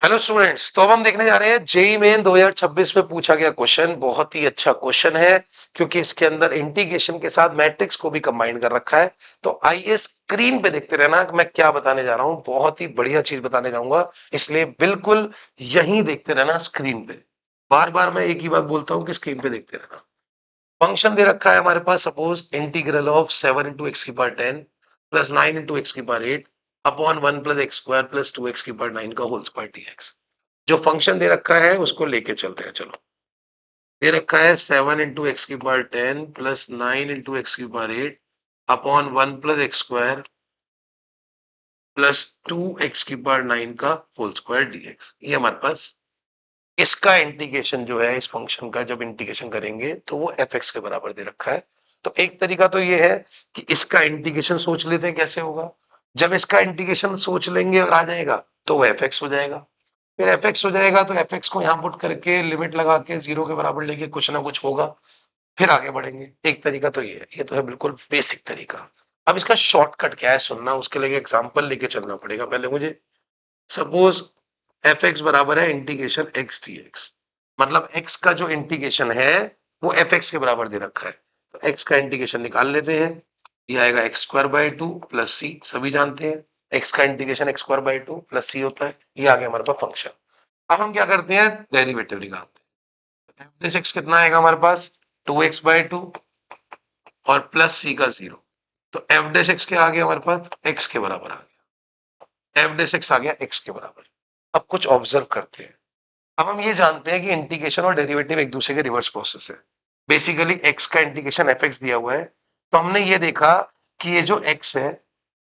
Hello students, तो अब हम देखने जा रहे हैं जेई मेन 2026 में पूछा गया क्वेश्चन। बहुत ही अच्छा क्वेश्चन है क्योंकि इसके अंदर इंटीग्रेशन के साथ मैट्रिक्स को भी कंबाइन कर रखा है। तो आइए स्क्रीन पे देखते रहना कि मैं क्या बताने जा रहा हूं। बहुत ही बढ़िया चीज बताने जाऊंगा, इसलिए बिल्कुल यहीं देखते रहना स्क्रीन पे। बार बार मैं एक ही बात बोलता हूं कि स्क्रीन पे देखते रहना। फंक्शन दे रखा है हमारे पास, suppose integral of 7 into x की पावर 10 प्लस 9 इंटू एक्स की power 8 upon 1 plus x square plus 2 x की पावर 9 का होल स्क्वायर डीएक्स। जो फंक्शन दे रखा है उसको लेके चल रहे हैं। चलो, दे रखा है 7 इंटू एक्स की पावर 10 प्लस 9 इंटू एक्स की power 8 upon 1 plus x square plus 2 x की पावर 9 का होल स्क्वायर डीएक्स। ये हमारे पास इसका इंटीग्रेशन जो है, इस फंक्शन का जब इंटीग्रेशन करेंगे तो वो एफ एक्स के बराबर दे रखा है। तो एक तरीका तो ये है कि इसका इंटीग्रेशन सोच लेते हैं कैसे होगा। जब इसका इंटीग्रेशन सोच लेंगे और आ जाएगा तो वो एफ एक्स हो जाएगा। फिर एफ एक्स हो जाएगा तो एफ एक्स को यहाँ पुट करके लिमिट लगा के 0 के बराबर लेके कुछ ना कुछ होगा, फिर आगे बढ़ेंगे। एक तरीका तो ये है, ये तो है बिल्कुल बेसिक तरीका। अब इसका शॉर्टकट क्या है सुनना, उसके लिए एग्जाम्पल लेके चलना पड़ेगा पहले मुझे। सपोज एफ एक्स बराबर है इंटीग्रेशन एक्स डी एक्स, मतलब एक्स का जो इंटीग्रेशन है वो एफ एक्स के बराबर दे रखा है। तो एक्स का इंटीग्रेशन निकाल लेते हैं। ये आएगा x square by two plus C, सभी जानते हैं एक्स का integration x square by two plus C होता है। ये आ गया हमारे पास फंक्शन। अब हम क्या करते हैं, डेरिवेटिव निकालते हैं। एफ डैश एक्स कितना आएगा हमारे पास, 2x/2 और प्लस सी का 0। तो एफ डैश एक्स क्या आ गया हमारे पास, एक्स के बराबर आ गया। एफ डैश एक्स आ गया एक्स के बराबर। अब कुछ ऑब्जर्व करते हैं। अब हम ये जानते हैं कि इंटीग्रेशन और डेरिवेटिव एक दूसरे के रिवर्स प्रोसेस है। बेसिकली एक्स का इंटीग्रेशन एफ एक्स दिया हुआ है, तो हमने ये देखा कि ये जो एक्स है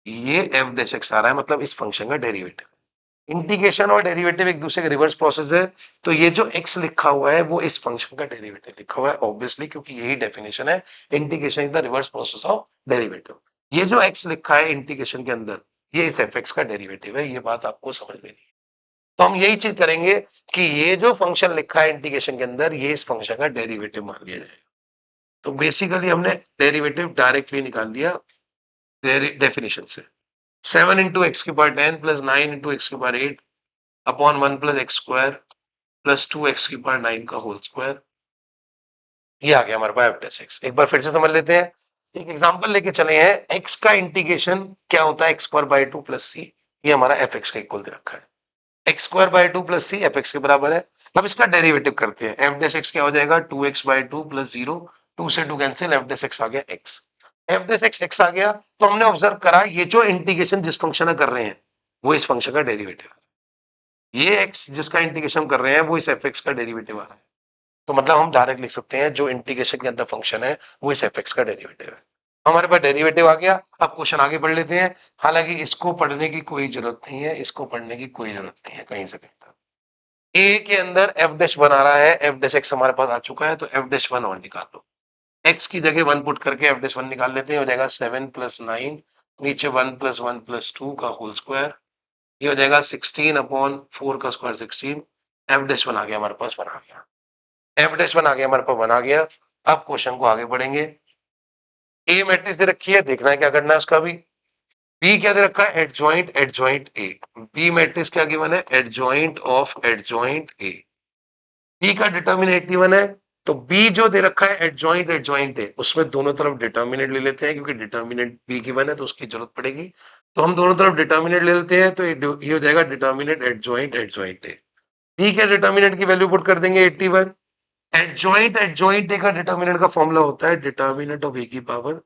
ये एफ डैश एक्स आ रहा है, मतलब इस फंक्शन का डेरिवेटिव। इंटीग्रेशन और डेरिवेटिव एक दूसरे के रिवर्स प्रोसेस है, तो ये जो एक्स लिखा हुआ है वो इस फंक्शन का डेरिवेटिव लिखा हुआ है ऑब्वियसली, क्योंकि यही डेफिनेशन है, integration is the reverse process of derivative. ये जो एक्स लिखा है इंटीग्रेशन के अंदर, ये इस एफ एक्स का डेरिवेटिव है। ये बात आपको समझ में नहीं। तो हम यही चीज करेंगे कि ये जो फंक्शन लिखा है इंटीग्रेशन के अंदर, ये इस फंक्शन का डेरिवेटिव मान लिया जाएगा। तो बेसिकली हमने डेरिवेटिव डायरेक्टली निकाल लिया डेफिनेशन से। 7 इंटू एक्स की पावर 10 प्लस 9 इंटू एक्स की power 8 upon 1 plus x square plus 2 x की पावर 9 का होल स्क्वायर। ये आ गया हमारे पास एफ डैश एक्स। एक बार फिर से समझ लेते हैं। एक एग्जांपल लेके चले हैं। एक्स का इंटीग्रेशन क्या होता है, x square by two plus C. ये हमारा एफ एक्स का इक्वल दे रखा है। X square by two plus C f x के बराबर है। अब इसका डेरिवेटिव करते हैं। एफ डैश एक्स क्या हो जाएगा, 2x बाई टू प्लस 0। 2 से 2 कैंसिल, एफ डैश एक्स आ गया x. F dash x x आ गया। तो हमने ऑब्जर्व करा ये जो इंटीग्रेशन जिस फंक्शन का कर रहे हैं वो इस फंक्शन का डेरिवेटिव है। ये एक्स जिसका इंटीग्रेशन कर रहे हैं वो इस एफ एक्स का डेरिवेटिव आ रहा है। तो मतलब हम डायरेक्ट लिख सकते हैं जो इंटीग्रेशन के अंदर फंक्शन है वो इस एफ एक्स का डेरिवेटिव है। हमारे पास डेरिवेटिव आ गया। अब क्वेश्चन आगे पढ़ लेते हैं। हालांकि इसको पढ़ने की कोई जरूरत नहीं है, इसको पढ़ने की कोई जरूरत नहीं है कहीं से कहीं तक। ए के अंदर एफ डैश बना रहा है, एफ डैश एक्स हमारे पास आ चुका है, तो एफ डैश वन और निकाल लो। एक्स की जगह वन पुट करके एफ डैश वन निकाल लेते हैं। हो जाएगा 7 प्लस 9, नीचे 1 प्लस 1 प्लस 2 का होल स्क्वायर। ये हो जाएगा 16 अपॉन 4 का स्क्वायर 16। एफ डैश वन आ गया हमारे पास, वन आ गया। एफ डैश वन आ गया हमारे पास, वन आ गया। अब क्वेश्चन को आगे बढ़ेंगे। ए मैट्रिक्स दे रखी है, देखना है क्या करना है उसका भी। बी क्या दे रखा है, adjoint adjoint A. B matrix क्या गिवन है, adjoint of adjoint A. B का डिटर्मिनेंट 81 है, तो बी जो दे रखा है एडजॉइंट एडजॉइंट है, उसमें दोनों तरफ डिटर्मिनेंट ले लेते हैं, क्योंकि डिटर्मिनेंट बी गिवन है तो उसकी जरूरत पड़ेगी। तो हम दोनों तरफ डिटर्मिनेंट ले लेते हैं, तो ये हो जाएगा determinant adjoint adjoint A. B के डिटर्मिनेंट की वैल्यू पुट कर देंगे 81। एडजॉइंट एडजॉइंट ए का डिटर्मिनेंट का फॉर्मूला होता है डिटर्मिनेंट ऑफ ए की पावर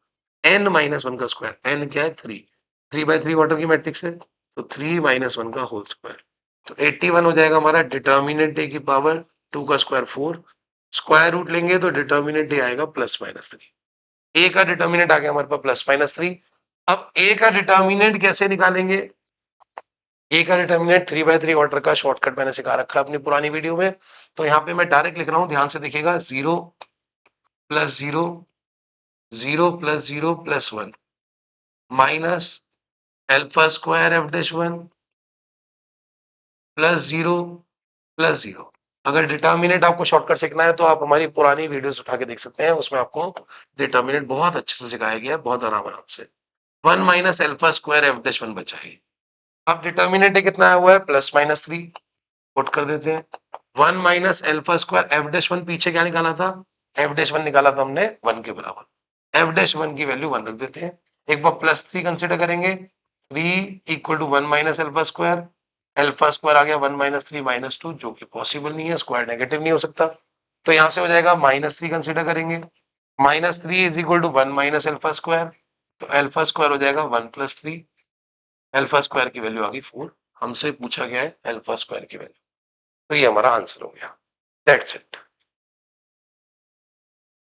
n माइनस वन का स्क्वायर। n क्या है, 3। 3/3 ऑर्डर की मैट्रिक्स है, तो 3 माइनस वन का होल स्क्वायर। तो 81 हो जाएगा हमारा डिटर्मिनेंट ए की पावर 2 का स्क्वायर 4। स्क्वायर रूट लेंगे तो डिटर्मिनेंट ए आएगा प्लस माइनस 3। ए का डिटर्मिनेंट आ गया हमारे पास प्लस माइनस 3। अब ए का डिटर्मिनेंट कैसे निकालेंगे, ए का डिटर्मिनेंट 3/3 ऑर्डर का शॉर्टकट मैंने सिखा रखा है अपनी पुरानी वीडियो में। तो यहाँ पे मैं डायरेक्ट लिख रहा हूं, ध्यान से देखिएगा। 0 plus 0, 0 plus 0 plus 1 minus alpha square F dash one plus 0 plus 0। अगर डिटर्मिनेंट आपको शॉर्टकट सीखना है तो आप हमारी पुरानी वीडियोस उठा के देख सकते हैं, उसमें आपको डिटर्मिनेंट बहुत अच्छे से सिखाया गया है, बहुत आराम आराम से। 1 minus alpha square F dash one बचा है। अब डिटर्मिनेंट कितना आया हुआ है, प्लस माइनस 3। पुट कर देते हैं 1 minus alpha square F dash one पीछे क्या निकाला था, एफ डैश वन निकाला था हमने 1 के बराबर, एफ डैश वन की वैल्यू 1 रख देते हैं। एक बार प्लस 3 कंसिडर करेंगे, 3 equal to 1 minus alpha square आ गया 1 माइनस 3 माइनस 2, जो कि पॉसिबल नहीं है, स्क्वायर नेगेटिव नहीं हो सकता, तो यहां से हो जाएगा माइनस 3 कंसिडर करेंगे, minus 3 is equal to 1 minus alpha square, तो एल्फा स्क्वायर हो जाएगा 1 प्लस 3, एल्फा स्क्वायर की वैल्यू आ गई 4, हमसे पूछा गया है एल्फा स्क्वायर की वैल्यू, तो ये हमारा आंसर हो गया। That's it.